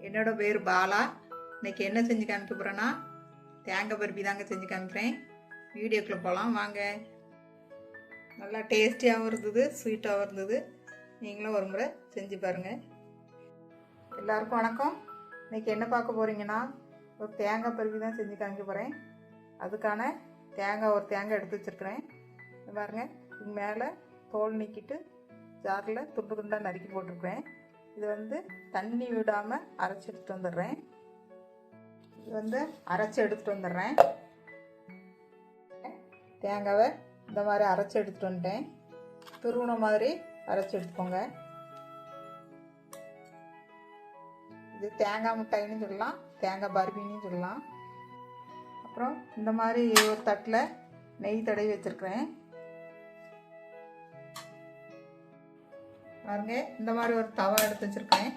என்னோட பேர் பாலா. இன்னைக்கு என்ன செஞ்சு காமிக்க போகிறேன்னா தேங்காய் பருப்பி தாங்க செஞ்சு காமிக்கிறேன். வீடியோக்குள்ளே போகலாம் வாங்க. நல்லா டேஸ்டியாகவும் இருந்தது, ஸ்வீட்டாகவும் இருந்தது. நீங்களும் ஒரு முறை செஞ்சு பாருங்கள். எல்லாருக்கும் வணக்கம். இன்றைக்கி என்ன பார்க்க போகிறீங்கன்னா ஒரு தேங்காய் பருப்பி தான் செஞ்சு காமிக்க போகிறேன். அதுக்கான ஒரு தேங்காய் எடுத்து வச்சுருக்கிறேன். பாருங்கள், இது மேலே தோல் நீக்கிட்டு ஜாரில் துண்டு துண்டாக நறுக்கி போட்டிருக்கிறேன். இது தண்ணி விடாமல் அரைச்சி எடுத்துகிட்டு வந்துடுறேன். இது அரைச்சி எடுத்துகிட்டு வந்துடுறேன். தேங்காவை இந்த மாதிரி அரைச்சி எடுத்துகிட்டு வந்துட்டேன். துருவன மாதிரி அரைச்சி எடுத்துக்கோங்க. இது தேங்காய் மிட்டாயின்னு சொல்லலாம், தேங்காய் பருப்பின்னு சொல்லலாம். அப்புறம் இந்த மாதிரி ஒரு தட்டில் நெய் தடவி வச்சுருக்கிறேன். பாருங்க, இந்த மாதிரி ஒரு தவா எடுத்து வச்சுருக்கேன்.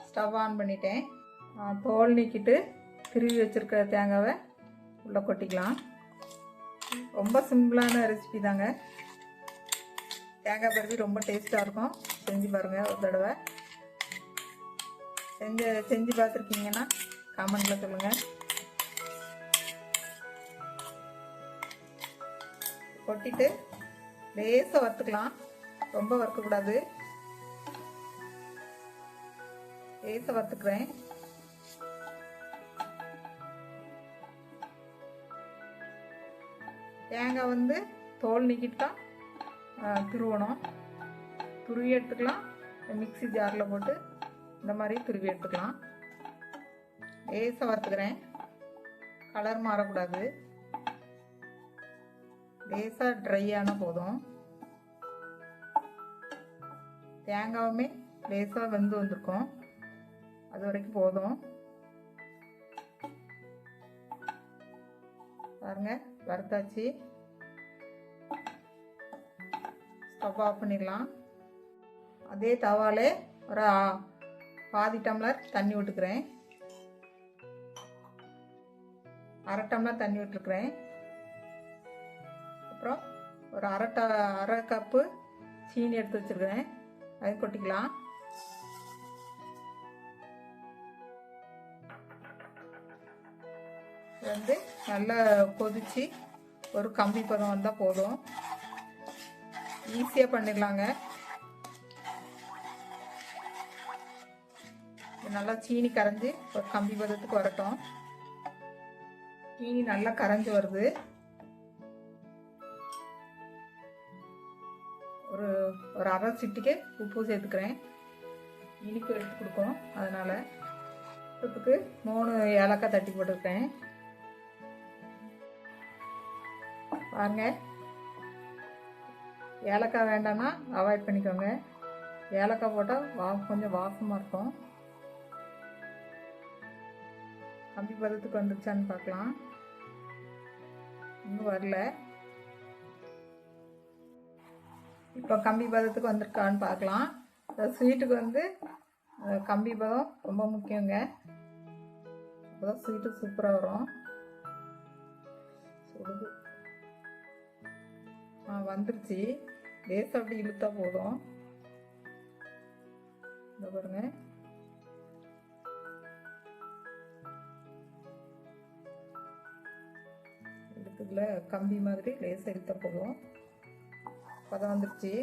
ஸ்டவ் ஆன் பண்ணிட்டேன். தோல் நீக்கிட்டு திருவி வச்சுருக்க தேங்காவை உள்ளே கொட்டிக்கலாம். ரொம்ப சிம்பிளான ரெசிபி தாங்க. தேங்காய் பருப்பி ரொம்ப டேஸ்ட்டாக இருக்கும். செஞ்சு பாருங்கள் ஒரு தடவை. செஞ்சு பார்த்துருக்கீங்கன்னா கமெண்டில் சொல்லுங்கள். கொட்டிட்டு லேசாக வறுத்துக்கலாம், ரொம்ப வறுக்கக்கூடாது. லேசாக வறுத்துக்கிறேன். தேங்காய் தோல் நீக்கிட்டு தான் துருவணும். துருவி எடுத்துக்கலாம். மிக்ஸி ஜாரில் போட்டு இந்த மாதிரி துருவி எடுத்துக்கலாம். லேசாக வறுத்துக்கிறேன், கலர் மாறக்கூடாது. லேசாக ட்ரையான போதும். தேங்காவுமே லேசாக வெந்து வந்திருக்கும், அது வரைக்கும் போதும். பாருங்க, வறுத்தாச்சு. ஸ்டவ் ஆஃப் பண்ணிடலாம். அதே தவாலே ஒரு பாதி டம்ளர் தண்ணி விட்டுக்கிறேன். அரை டம்ளர் தண்ணி விட்டுருக்குறேன். அப்புறம் ஒரு அரை கப்பு சீனி எடுத்து வச்சுருக்கிறேன், அதையும் கொட்டிக்கலாம். நல்லா கொதிச்சு ஒரு கம்பி பதம் வந்தால் போதும். ஈஸியாக பண்ணிடலாங்க. நல்லா சீனி கரைஞ்சி ஒரு கம்பி பதத்துக்கு வரட்டும். சீனி நல்லா கரைஞ்சி வருது. ஒரு அரை சிட்டிக்கு உப்பு சேர்த்துக்கிறேன். இனிப்பு எடுத்து கொடுக்கும், அதனால் உப்புக்கு 3 ஏலக்காய் தட்டி போட்டிருக்கேன். பாருங்க, ஏலக்காய் வேண்டாம்னா அவாய்ட் பண்ணிக்கோங்க. ஏலக்காய் போட்டால் கொஞ்சம் வாசமாக இருக்கும். கம்பி பதத்துக்கு வந்துருச்சான்னு பார்க்கலாம். இன்னும் வரல. இப்போ கம்பி பதத்துக்கு வந்திருக்கான்னு பார்க்கலாம். ஸ்வீட்டுக்கு கம்பி பதம் ரொம்ப முக்கியங்க. அப்போதான் ஸ்வீட்டு சூப்பராக வரும். சுடுது. வந்துருச்சு. லேசாக அப்படி இழுத்தா போதும். இந்த பாருங்க, இழுத்துக்குள்ள கம்பி மாதிரி லேசாக இழுத்தா போதும். பதம் வந்துருச்சு.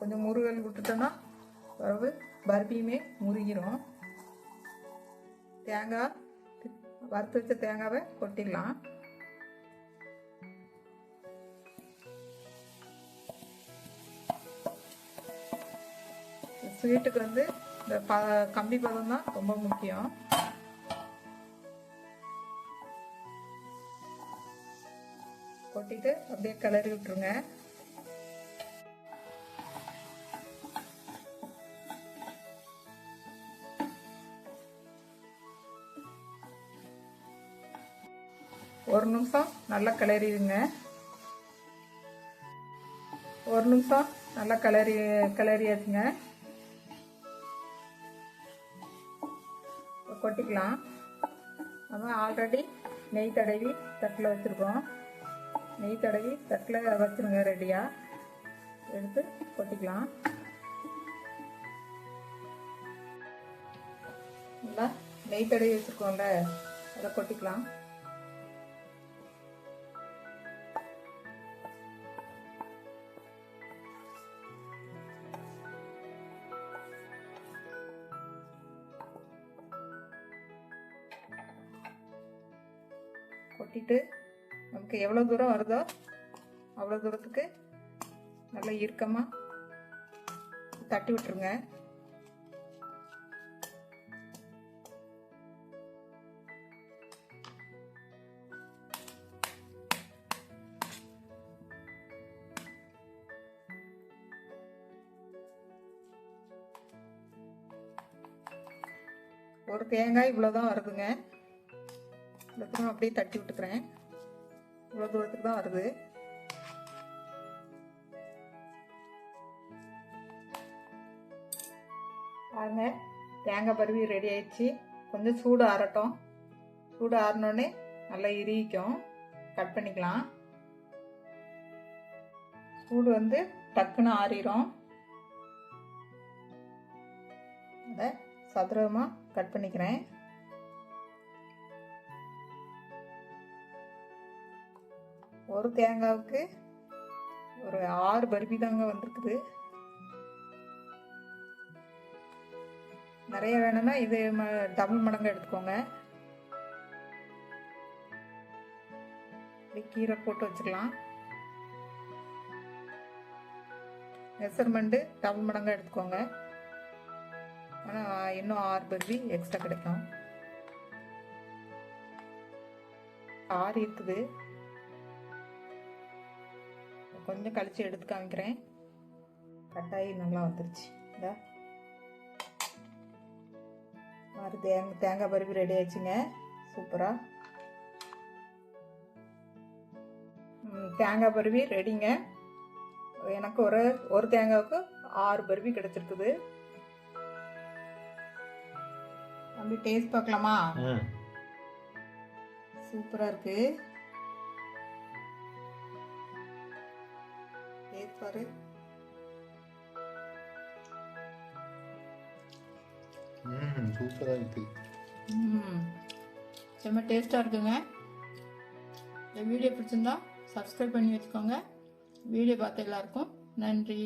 கொஞ்சம் முருகல் விட்டுட்டோன்னா பிறகு பருப்பியுமே முருகிரும். தேங்காய் வறுத்து வச்ச தேங்காவை கொட்டிடலாம். ஸ்வீட்டுக்கு இந்த கம்பி பதம் தான் ரொம்ப முக்கியம். கொட்டிட்டு அப்படியே கிளறி விட்டுருங்க. ஒரு நிமிஷம் நல்லா கிளறிடுங்க. ஒரு நிமிஷம் நல்லா கிளறியாச்சுங்க. கொட்டிக்கலாம். நம்ம ஆல்ரெடி நெய் தடவி தட்டில் வச்சுருக்கோம். நெய் தடவி தட்டில் வச்சுருங்க. ரெடியாக எடுத்து கொட்டிக்கலாம். நல்லா நெய் தடவி வச்சுருக்கோம்ல, அதை கொட்டிக்கலாம். கொட்டிட்டு நமக்கு எவ்வளோ தூரம் வருதோ அவ்வளோ தூரத்துக்கு நல்லா இறுக்கமாக தட்டி விட்டுருங்க. ஒரு தேங்காய் இவ்வளோதான் வருதுங்க. இவ்வளோத்துக்கும் அப்படியே தட்டி விட்டுக்கிறேன். இவ்வளோ தூரத்துக்கு தான் வருது. பாருங்க, தேங்காய் பருவி ரெடி ஆயிடுச்சு. கொஞ்சம் சூடு ஆறட்டும். சூடு ஆறினோடனே நல்லா இறுகிக்கும். கட் பண்ணிக்கலாம். சூடு வந்து டக்குன்னு ஆறிடும். அதை சதுரமாக கட் பண்ணிக்கிறேன். ஒரு தேங்காவுக்கு ஒரு 6 பருப்பி தாங்க வந்திருக்குது. நிறைய வேணும்னா இது டபுள் மடங்கு எடுத்துக்கோங்க. கீரை போட்டு வச்சுக்கலாம். மெஷர்மெண்ட்டு டபுள் மடங்கு எடுத்துக்கோங்க. ஆனால் இன்னும் 6 பருப்பி எக்ஸ்ட்ரா கிடைக்கும். 6 இருக்குது. கொஞ்சம் கழிச்சு எடுத்து காமிக்கிறேன். கட்டாயி நல்லா வந்துருச்சு. தேங்காய் பருப்பி ரெடி ஆயிடுச்சுங்க. சூப்பரா தேங்காய் பருப்பி ரெடிங்க. எனக்கு ஒரு தேங்காவுக்கு 6 பருப்பி கிடைச்சிருக்குது. தம்பி டேஸ்ட் பார்க்கலாமா? சூப்பரா இருக்கு. டேஸ்ட் பாரு. சூப்பரா இருக்கு. செம்ம டேஸ்டா இருக்குங்க. இந்த வீடியோ பிடிச்சிருந்தா சப்ஸ்கிரைப் பண்ணி வச்சுக்கோங்க. வீடியோ பார்த்த எல்லாருக்கும் நன்றி.